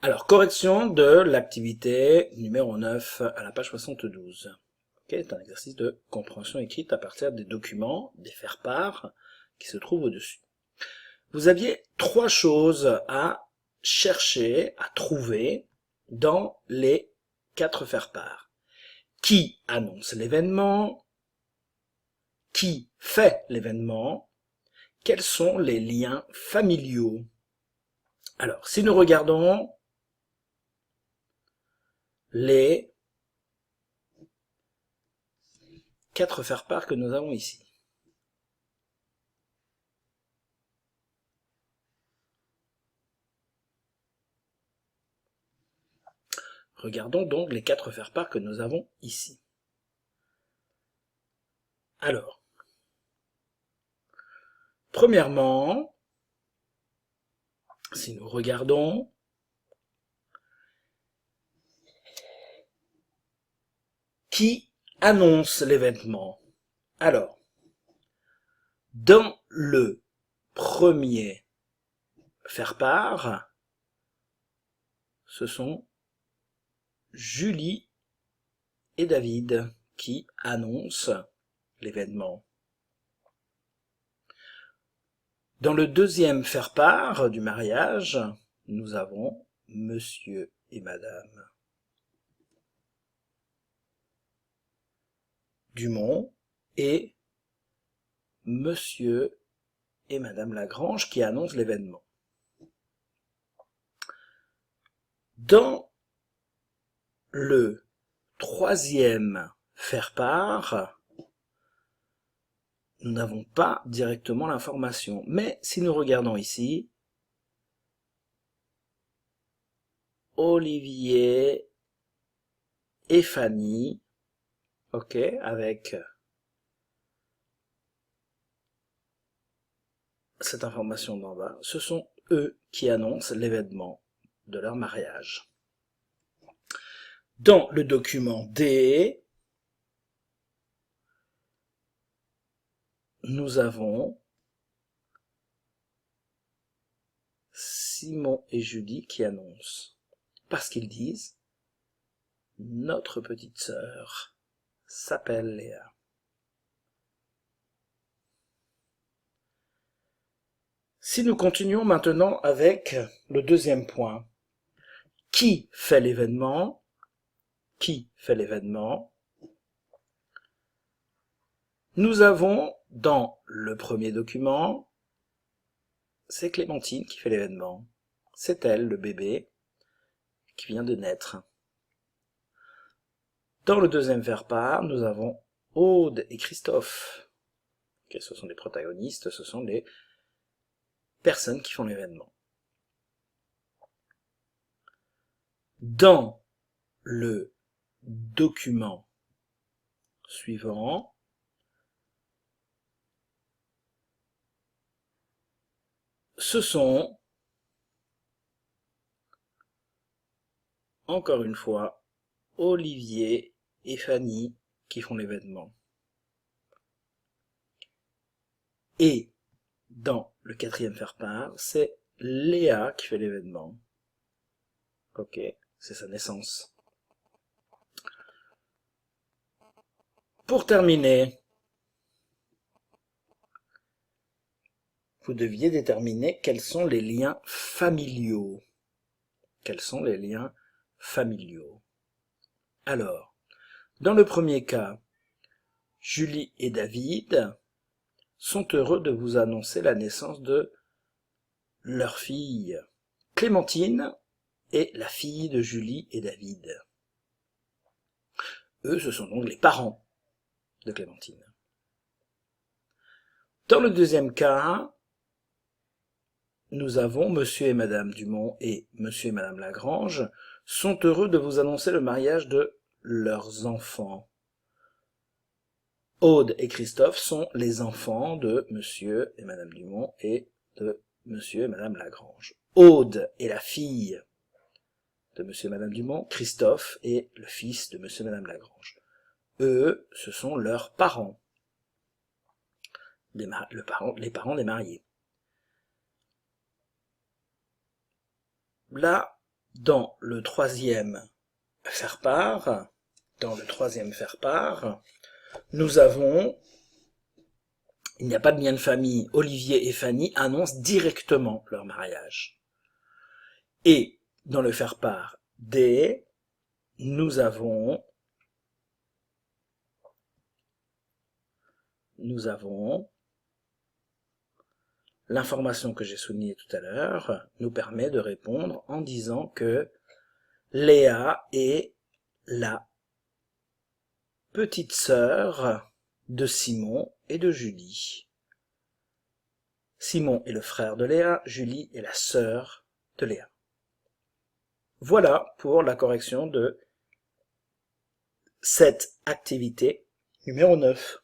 Alors, correction de l'activité numéro 9 à la page 72. C'est un exercice de compréhension écrite à partir des documents, des faire-part qui se trouvent au-dessus. Vous aviez trois choses à chercher, à trouver dans les quatre faire-part. Qui annonce l'événement? Qui fait l'événement? Quels sont les liens familiaux? Alors, si nous regardons les quatre faire-part que nous avons ici. Regardons donc les quatre faire-part que nous avons ici. Alors, premièrement, si nous regardons, qui annonce l'événement? Alors, dans le premier faire-part, ce sont Julie et David qui annoncent l'événement. Dans le deuxième faire-part du mariage, nous avons Monsieur et Madame Dumont et Monsieur et Madame Lagrange qui annoncent l'événement. Dans le troisième faire-part, nous n'avons pas directement l'information. Mais si nous regardons ici, Olivier et Fanny, ok, avec cette information d'en bas, ce sont eux qui annoncent l'événement de leur mariage. Dans le document D, nous avons Simon et Julie qui annoncent. Parce qu'ils disent « Notre petite sœur s'appelle Léa ». Si nous continuons maintenant avec le deuxième point, qui fait l'événement? Qui fait l'événement? Nous avons dans le premier document, c'est Clémentine qui fait l'événement. C'est elle, le bébé, qui vient de naître. Dans le deuxième faire-part, nous avons Aude et Christophe. Okay, ce sont les protagonistes, ce sont les personnes qui font l'événement. Dans le document suivant, ce sont, encore une fois, Olivier et Fanny qui font l'événement. Et dans le quatrième faire-part, c'est Léa qui fait l'événement. Ok, c'est sa naissance. Pour terminer, vous deviez déterminer quels sont les liens familiaux. Quels sont les liens familiaux? Alors, dans le premier cas, Julie et David sont heureux de vous annoncer la naissance de leur fille. Clémentine est la fille de Julie et David. Eux, ce sont donc les parents de Clémentine. Dans le deuxième cas, nous avons Monsieur et Madame Dumont et Monsieur et Madame Lagrange sont heureux de vous annoncer le mariage de leurs enfants. Aude et Christophe sont les enfants de Monsieur et Madame Dumont et de Monsieur et Madame Lagrange. Aude est la fille de Monsieur et Madame Dumont, Christophe est le fils de Monsieur et Madame Lagrange. Eux, ce sont leurs parents, les parents des mariés. Là, dans le troisième faire-part, nous avons, il n'y a pas de lien de famille, Olivier et Fanny annoncent directement leur mariage. Et dans le faire-part D, nous avons l'information que j'ai soulignée tout à l'heure nous permet de répondre en disant que Léa est la petite sœur de Simon et de Julie. Simon est le frère de Léa, Julie est la sœur de Léa. Voilà pour la correction de cette activité numéro 9.